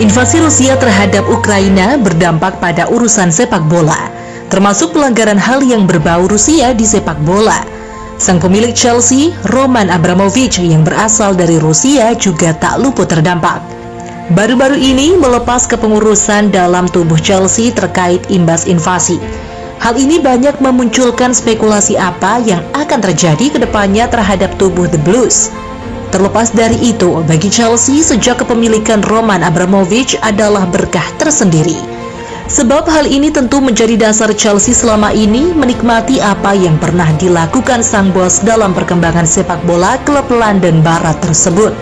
Invasi Rusia terhadap Ukraina berdampak pada urusan sepak bola, termasuk pelanggaran hal yang berbau Rusia di sepak bola. Sang pemilik Chelsea, Roman Abramovich, yang berasal dari Rusia juga tak luput terdampak. Baru-baru ini melepas kepengurusan dalam tubuh Chelsea terkait imbas invasi. Hal ini banyak memunculkan spekulasi apa yang akan terjadi ke depannya terhadap tubuh The Blues. Terlepas dari itu, bagi Chelsea sejak kepemilikan Roman Abramovich adalah berkah tersendiri. Sebab hal ini tentu menjadi dasar Chelsea selama ini menikmati apa yang pernah dilakukan sang bos dalam perkembangan sepak bola klub London Barat tersebut.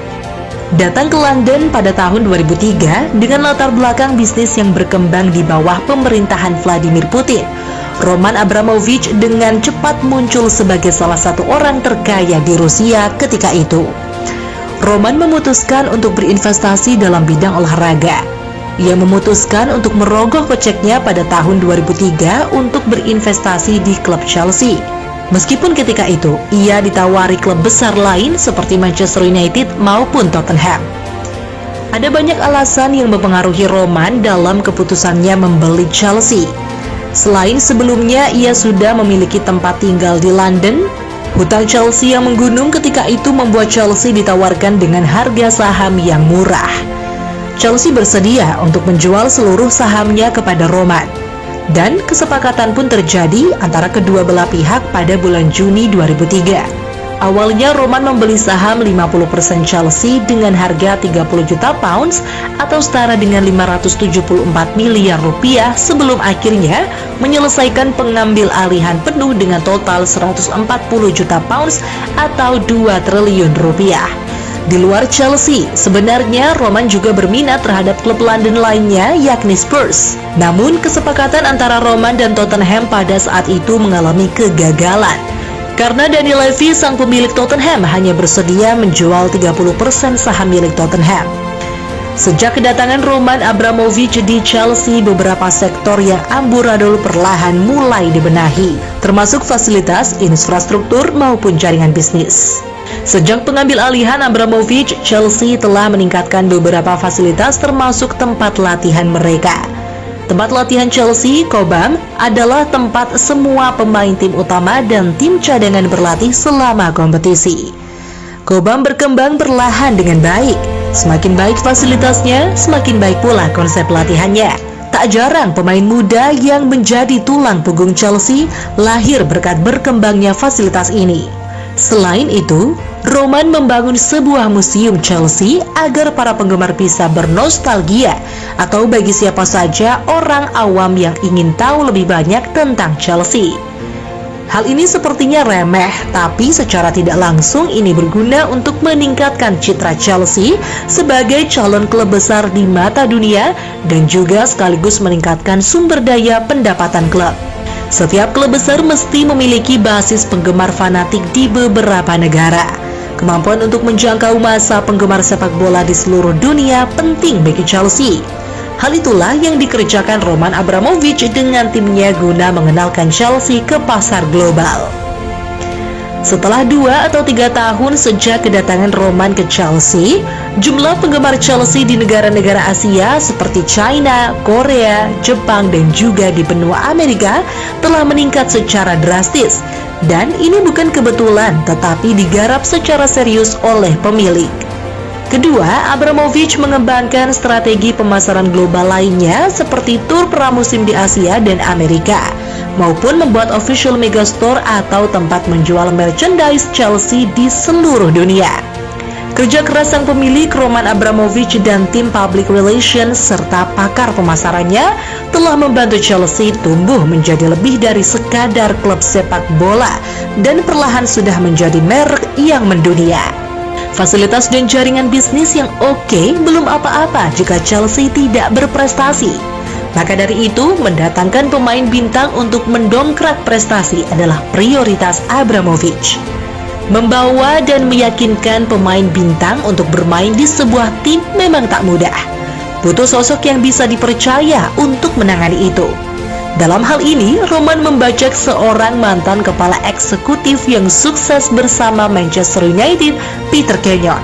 Datang ke London pada tahun 2003 dengan latar belakang bisnis yang berkembang di bawah pemerintahan Vladimir Putin, Roman Abramovich dengan cepat muncul sebagai salah satu orang terkaya di Rusia ketika itu. Roman memutuskan untuk berinvestasi dalam bidang olahraga. Ia memutuskan untuk merogoh koceknya pada tahun 2003 untuk berinvestasi di klub Chelsea. Meskipun ketika itu, ia ditawari klub besar lain seperti Manchester United maupun Tottenham. Ada banyak alasan yang mempengaruhi Roman dalam keputusannya membeli Chelsea. Selain sebelumnya ia sudah memiliki tempat tinggal di London, hutang Chelsea yang menggunung ketika itu membuat Chelsea ditawarkan dengan harga saham yang murah. Chelsea bersedia untuk menjual seluruh sahamnya kepada Roman. Dan kesepakatan pun terjadi antara kedua belah pihak pada bulan Juni 2003. Awalnya Roman membeli saham 50% Chelsea dengan harga 30 juta pounds atau setara dengan 574 miliar rupiah sebelum akhirnya menyelesaikan pengambil alihan penuh dengan total 140 juta pounds atau 2 triliun rupiah. Di luar Chelsea, sebenarnya Roman juga berminat terhadap klub London lainnya yakni Spurs. Namun kesepakatan antara Roman dan Tottenham pada saat itu mengalami kegagalan. Karena Daniel Levy, sang pemilik Tottenham, hanya bersedia menjual 30% saham milik Tottenham. Sejak kedatangan Roman Abramovich di Chelsea, beberapa sektor yang amburadul perlahan mulai dibenahi, termasuk fasilitas, infrastruktur, maupun jaringan bisnis. Sejak pengambil alihan Abramovich, Chelsea telah meningkatkan beberapa fasilitas termasuk tempat latihan mereka. Tempat latihan Chelsea, Cobham, adalah tempat semua pemain tim utama dan tim cadangan berlatih selama kompetisi. Cobham berkembang perlahan dengan baik. Semakin baik fasilitasnya, semakin baik pula konsep latihannya. Tak jarang pemain muda yang menjadi tulang punggung Chelsea lahir berkat berkembangnya fasilitas ini. Selain itu, Roman membangun sebuah museum Chelsea agar para penggemar bisa bernostalgia atau bagi siapa saja orang awam yang ingin tahu lebih banyak tentang Chelsea. Hal ini sepertinya remeh, tapi secara tidak langsung ini berguna untuk meningkatkan citra Chelsea sebagai calon klub besar di mata dunia dan juga sekaligus meningkatkan sumber daya pendapatan klub. Setiap klub besar mesti memiliki basis penggemar fanatik di beberapa negara. Kemampuan untuk menjangkau massa penggemar sepak bola di seluruh dunia penting bagi Chelsea. Hal itulah yang dikerjakan Roman Abramovich dengan timnya guna mengenalkan Chelsea ke pasar global. Setelah 2 atau 3 tahun sejak kedatangan Roman ke Chelsea, jumlah penggemar Chelsea di negara-negara Asia seperti China, Korea, Jepang, dan juga di benua Amerika telah meningkat secara drastis. Dan ini bukan kebetulan, tetapi digarap secara serius oleh pemilik. Kedua, Abramovich mengembangkan strategi pemasaran global lainnya seperti tur pramusim di Asia dan Amerika, maupun membuat official megastore atau tempat menjual merchandise Chelsea di seluruh dunia. Kerja keras sang pemilik Roman Abramovich dan tim public relations serta pakar pemasarannya telah membantu Chelsea tumbuh menjadi lebih dari sekadar klub sepak bola dan perlahan sudah menjadi merek yang mendunia. Fasilitas dan jaringan bisnis yang oke belum apa-apa jika Chelsea tidak berprestasi. Maka dari itu, mendatangkan pemain bintang untuk mendongkrak prestasi adalah prioritas Abramovich. Membawa dan meyakinkan pemain bintang untuk bermain di sebuah tim memang tak mudah. Butuh sosok yang bisa dipercaya untuk menangani itu. Dalam hal ini, Roman membajak seorang mantan kepala eksekutif yang sukses bersama Manchester United, Peter Kenyon.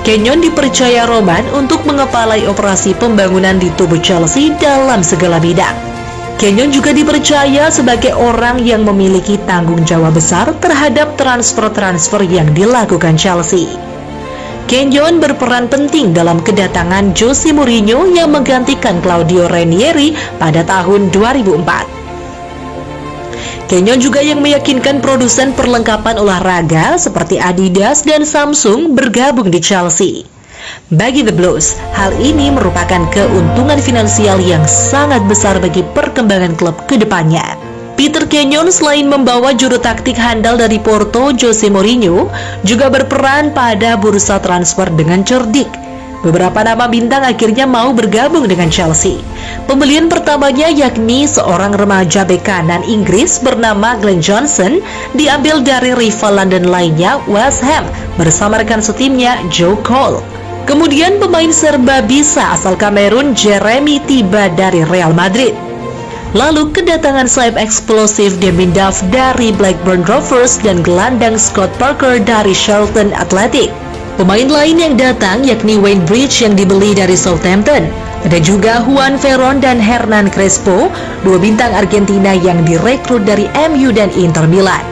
Kenyon dipercaya Roman untuk mengepalai operasi pembangunan di tubuh Chelsea dalam segala bidang. Kenyon juga dipercaya sebagai orang yang memiliki tanggung jawab besar terhadap transfer-transfer yang dilakukan Chelsea. Kenyon berperan penting dalam kedatangan Jose Mourinho yang menggantikan Claudio Ranieri pada tahun 2004. Kenyon juga yang meyakinkan produsen perlengkapan olahraga seperti Adidas dan Samsung bergabung di Chelsea. Bagi The Blues, hal ini merupakan keuntungan finansial yang sangat besar bagi perkembangan klub ke depannya. Peter Kenyon selain membawa juru taktik handal dari Porto, Jose Mourinho, juga berperan pada bursa transfer dengan cerdik. Beberapa nama bintang akhirnya mau bergabung dengan Chelsea. Pembelian pertamanya yakni seorang remaja bek kanan Inggris bernama Glenn Johnson diambil dari rival London lainnya West Ham bersama rekan setimnya Joe Cole. Kemudian pemain serba bisa asal Kamerun Jeremy tiba dari Real Madrid. Lalu kedatangan sayap eksplosif Damien Duff dari Blackburn Rovers dan gelandang Scott Parker dari Charlton Athletic. Pemain lain yang datang yakni Wayne Bridge yang dibeli dari Southampton. Ada juga Juan Ferron dan Hernan Crespo, dua bintang Argentina yang direkrut dari MU dan Inter Milan.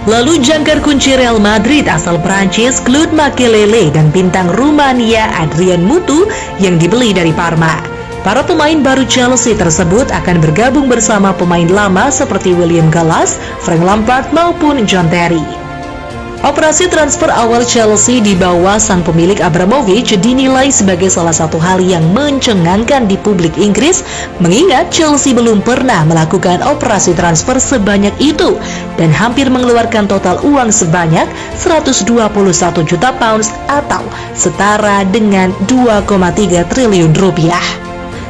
Lalu jangkar kunci Real Madrid asal Prancis Claude Makélélé dan bintang Rumania Adrian Mutu yang dibeli dari Parma. Para pemain baru Chelsea tersebut akan bergabung bersama pemain lama seperti William Gallas, Frank Lampard maupun John Terry. Operasi transfer awal Chelsea di bawah sang pemilik Abramovich dinilai sebagai salah satu hal yang mencengangkan di publik Inggris, mengingat Chelsea belum pernah melakukan operasi transfer sebanyak itu dan hampir mengeluarkan total uang sebanyak 121 juta pounds atau setara dengan 2,3 triliun rupiah.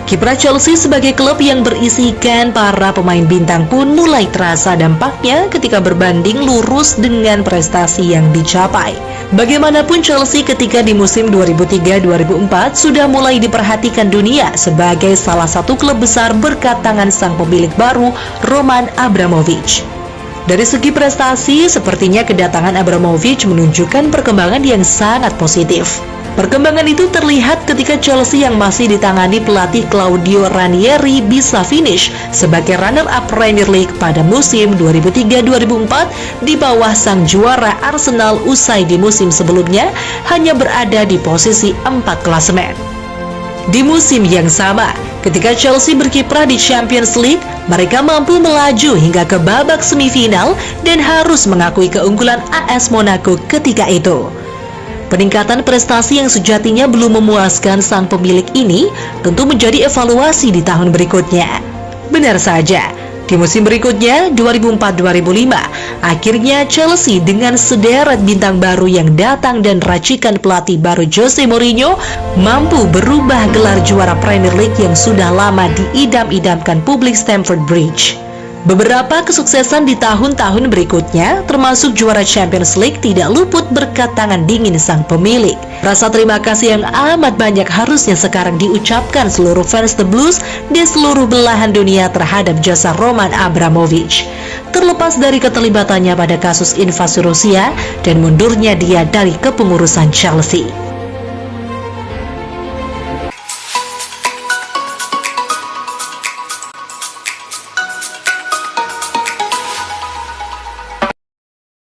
Kiprah Chelsea sebagai klub yang berisikan para pemain bintang pun mulai terasa dampaknya ketika berbanding lurus dengan prestasi yang dicapai. Bagaimanapun Chelsea ketika di musim 2003-2004 sudah mulai diperhatikan dunia sebagai salah satu klub besar berkat tangan sang pemilik baru Roman Abramovich. Dari segi prestasi, sepertinya kedatangan Abramovich menunjukkan perkembangan yang sangat positif. Perkembangan itu terlihat ketika Chelsea yang masih ditangani pelatih Claudio Ranieri bisa finish sebagai runner-up Premier League pada musim 2003-2004 di bawah sang juara Arsenal usai di musim sebelumnya hanya berada di posisi 4 klasemen. Di musim yang sama, ketika Chelsea berkiprah di Champions League, mereka mampu melaju hingga ke babak semifinal dan harus mengakui keunggulan AS Monaco ketika itu. Peningkatan prestasi yang sejatinya belum memuaskan sang pemilik ini tentu menjadi evaluasi di tahun berikutnya. Benar saja, di musim berikutnya 2004-2005, akhirnya Chelsea dengan sederet bintang baru yang datang dan racikan pelatih baru Jose Mourinho mampu berubah gelar juara Premier League yang sudah lama diidam-idamkan publik Stamford Bridge. Beberapa kesuksesan di tahun-tahun berikutnya, termasuk juara Champions League, tidak luput berkat tangan dingin sang pemilik. Rasa terima kasih yang amat banyak harusnya sekarang diucapkan seluruh fans The Blues di seluruh belahan dunia terhadap jasa Roman Abramovich. Terlepas dari keterlibatannya pada kasus invasi Rusia dan mundurnya dia dari kepengurusan Chelsea.